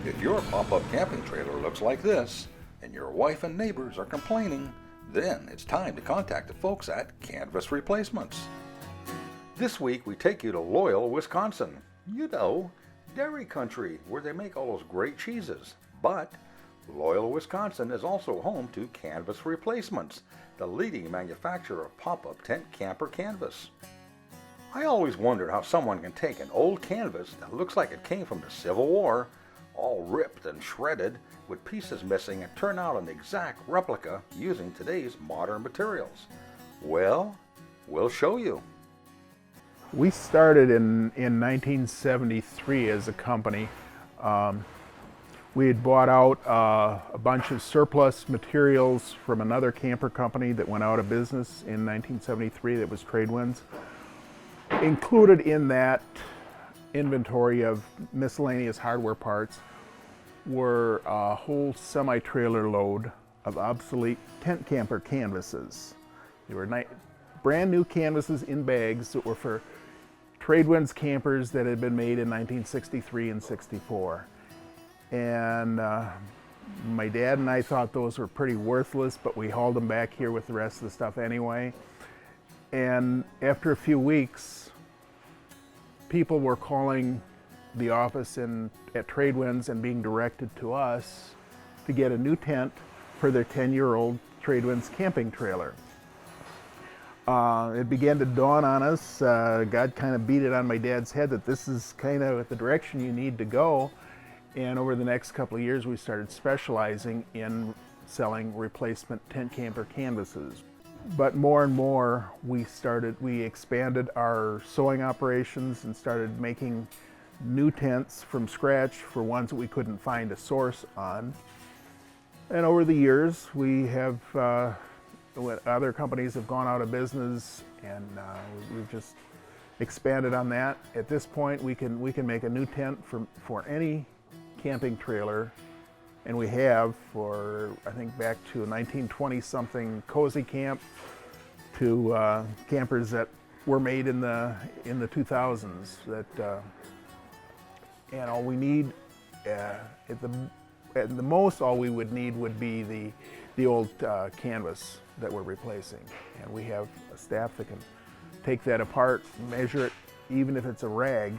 If your pop-up camping trailer looks like this, and your wife and neighbors are complaining, then it's time to contact the folks at Canvas Replacements. This week we take you to Loyal, Wisconsin. You know, dairy country where they make all those great cheeses. But Loyal, Wisconsin is also home to Canvas Replacements, the leading manufacturer of pop-up tent camper canvas. I always wondered how someone can take an old canvas that looks like it came from the Civil War, all ripped and shredded with pieces missing, and turn out an exact replica using today's modern materials. Well, we'll show you. We started in 1973 as a company. We had bought out a bunch of surplus materials from another camper company that went out of business in 1973 that was Tradewinds. Included in that inventory of miscellaneous hardware parts were a whole semi-trailer load of obsolete tent camper canvases. They were brand new canvases in bags that were for Tradewinds campers that had been made in 1963 and 64. And my dad and I thought those were pretty worthless, but we hauled them back here with the rest of the stuff anyway. And after a few weeks, people were calling the office at Tradewinds and being directed to us to get a new tent for their 10-year-old Tradewinds camping trailer. It began to dawn on us, God kind of beat it on my dad's head that this is kind of the direction you need to go. And over the next couple of years, we started specializing in selling replacement tent camper canvases. But more and more, we expanded our sewing operations and started making new tents from scratch for ones that we couldn't find a source on. And over the years, we have other companies have gone out of business, and we've just expanded on that. At this point, we can make a new tent for any camping trailer, and we have for, I think, back to 1920 something cozy camp to campers that were made in the 2000s. That and all we need at the most, all we would need would be the old canvas that we're replacing, and we have a staff that can take that apart, measure it, even if it's a rag,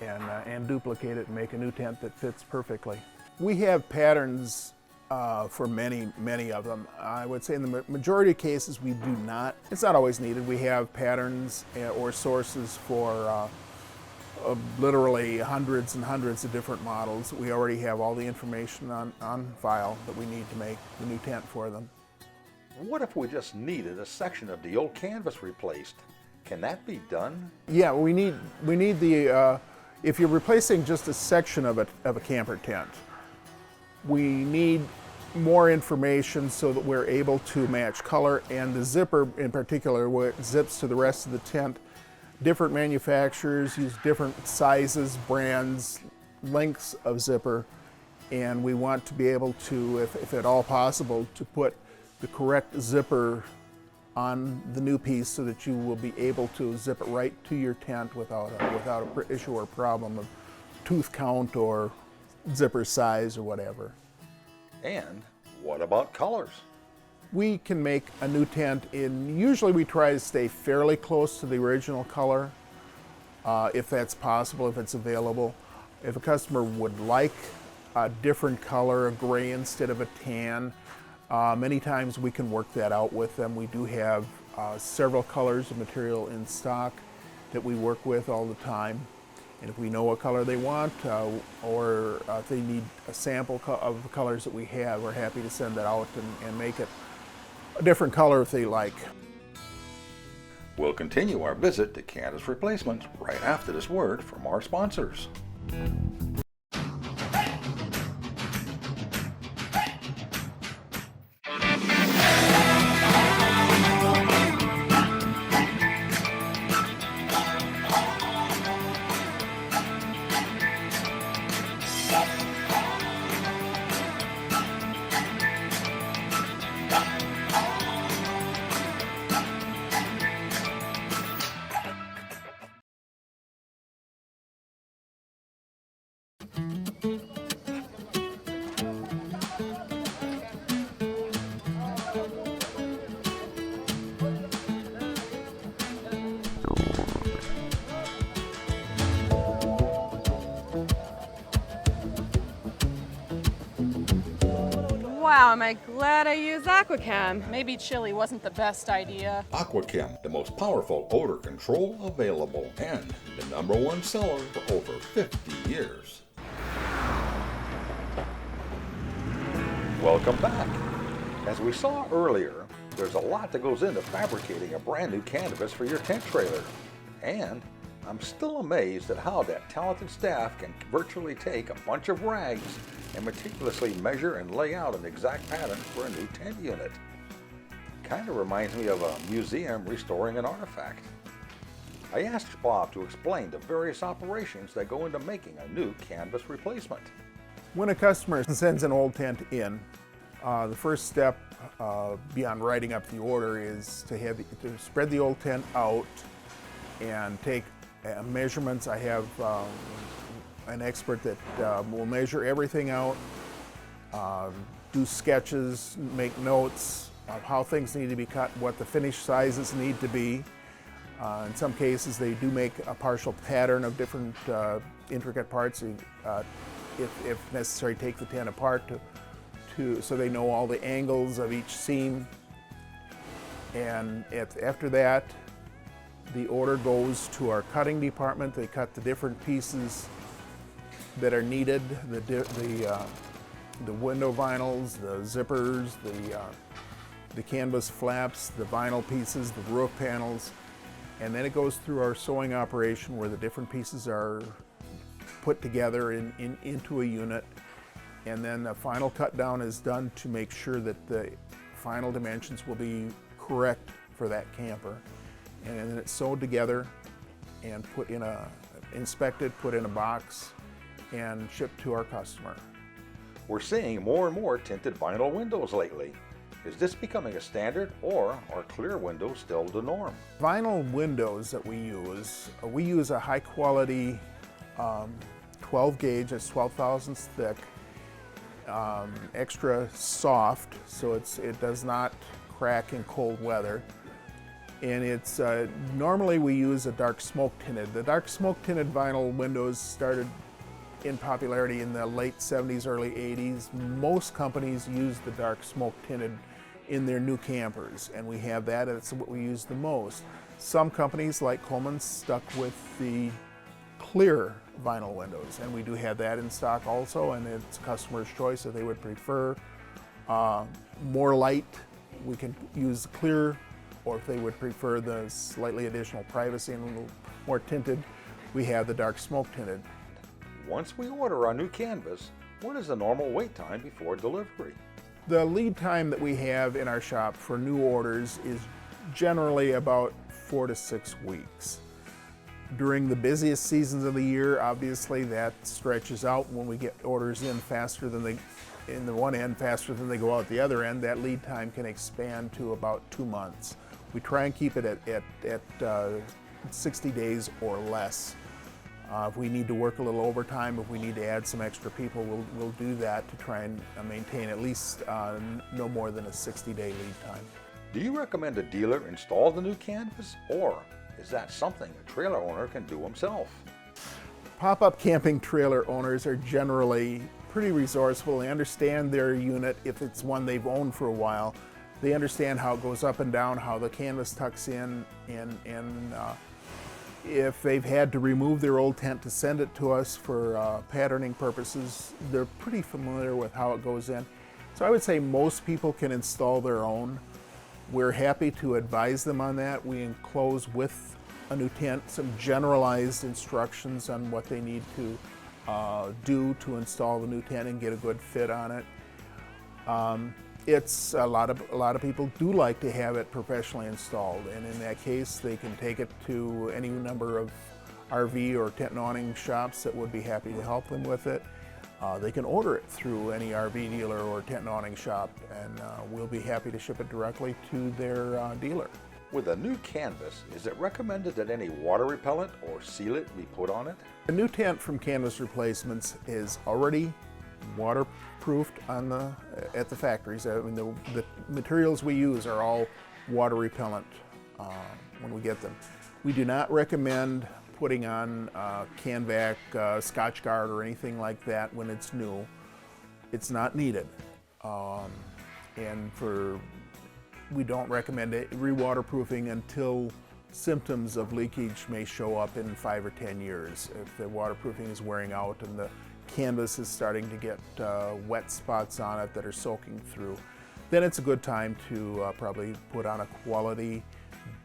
and duplicate it and make a new tent that fits perfectly. We have patterns for many of them. I would say in the majority of cases we do not. It's not always needed. We have patterns or sources for literally hundreds and hundreds of different models. We already have all the information on file that we need to make the new tent for them. What if we just needed a section of the old canvas replaced? Can that be done? Yeah, we need the, if you're replacing just a section of a camper tent, we need more information so that we're able to match color, and the zipper in particular, where it zips to the rest of the tent. Different manufacturers use different sizes, brands, lengths of zipper, and we want to be able to, if at all possible, to put the correct zipper on the new piece so that you will be able to zip it right to your tent without an issue or problem of tooth count or zipper size or whatever. And what about colors? We can make a new tent usually we try to stay fairly close to the original color, if that's possible, if it's available. If a customer would like a different color, a gray instead of a tan, many times we can work that out with them. We do have several colors of material in stock that we work with all the time. And if we know what color they want, or if they need a sample of the colors that we have, we're happy to send that out and make it a different color if they like. We'll continue our visit to Canvas Replacements right after this word from our sponsors. Wow, am I glad I used Aquachem. Maybe chili wasn't the best idea. Aquachem, the most powerful odor control available and the #1 seller for over 50 years. Welcome back. As we saw earlier, there's a lot that goes into fabricating a brand new canvas for your tent trailer. And I'm still amazed at how that talented staff can virtually take a bunch of rags and meticulously measure and lay out an exact pattern for a new tent unit. Kind of reminds me of a museum restoring an artifact. I asked Bob to explain the various operations that go into making a new canvas replacement. When a customer sends an old tent in, the first step beyond writing up the order is to spread the old tent out and take measurements. I have an expert that will measure everything out, do sketches, make notes of how things need to be cut, what the finished sizes need to be. In some cases, they do make a partial pattern of different intricate parts. If necessary, take the tent apart so they know all the angles of each seam. And after that, the order goes to our cutting department. They cut the different pieces that are needed, the window vinyls, the zippers, the canvas flaps, the vinyl pieces, the roof panels, and then it goes through our sewing operation where the different pieces are put together into a unit, and then the final cut down is done to make sure that the final dimensions will be correct for that camper. And then it's sewed together and inspected, put in a box, and shipped to our customer. We're seeing more and more tinted vinyl windows lately. Is this becoming a standard, or are clear windows still the norm? Vinyl windows that we use a high quality 12 gauge, it's 12 thousandths thick, extra soft, so it does not crack in cold weather. And it's normally we use a dark smoke tinted. The dark smoke tinted vinyl windows started in popularity in the late 70s, early 80s. Most companies use the dark smoke tinted in their new campers, and we have that, and it's what we use the most. Some companies like Coleman stuck with the clear vinyl windows, and we do have that in stock also, and it's customer's choice if they would prefer more light, we can use clear, or if they would prefer the slightly additional privacy and a little more tinted, we have the dark smoke tinted. Once we order our new canvas, what is the normal wait time before delivery? The lead time that we have in our shop for new orders is generally about 4 to 6 weeks. During the busiest seasons of the year, obviously that stretches out when we get orders in faster than the one end faster than they go out the other end. That lead time can expand to about 2 months. We try and keep it at 60 days or less. If we need to work a little overtime, if we need to add some extra people, we'll do that to try and maintain at least no more than a 60-day lead time. Do you recommend a dealer install the new canvas, or is that something a trailer owner can do himself? Pop-up camping trailer owners are generally pretty resourceful. They understand their unit if it's one they've owned for a while. They understand how it goes up and down, how the canvas tucks in, and if they've had to remove their old tent to send it to us for patterning purposes, they're pretty familiar with how it goes in. So I would say most people can install their own. We're happy to advise them on that. We enclose with a new tent some generalized instructions on what they need to do to install the new tent and get a good fit on it. It's a lot of people do like to have it professionally installed, and in that case they can take it to any number of RV or tent and awning shops that would be happy to help them with it. They can order it through any RV dealer or tent and awning shop, and we'll be happy to ship it directly to their dealer. With a new canvas, is it recommended that any water repellent or sealant be put on it? The new tent from Canvas Replacements is already waterproofed at the factories. I mean, the materials we use are all water repellent when we get them. We do not recommend putting on Canvac, Scotch Guard, or anything like that when it's new. It's not needed. and we don't recommend re-waterproofing until symptoms of leakage may show up in 5 or 10 years. If the waterproofing is wearing out and the canvas is starting to get wet spots on it that are soaking through, then it's a good time to probably put on a quality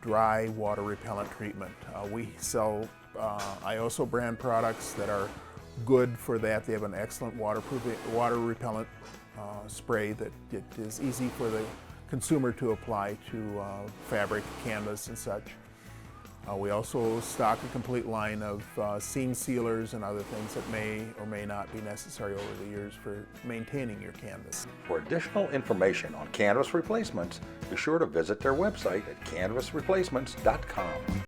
dry water repellent treatment. We sell IOSO brand products that are good for that. They have an excellent water repellent spray that it is easy for the consumer to apply to fabric, canvas, and such. We also stock a complete line of seam sealers and other things that may or may not be necessary over the years for maintaining your canvas. For additional information on canvas replacements, be sure to visit their website at canvasreplacements.com.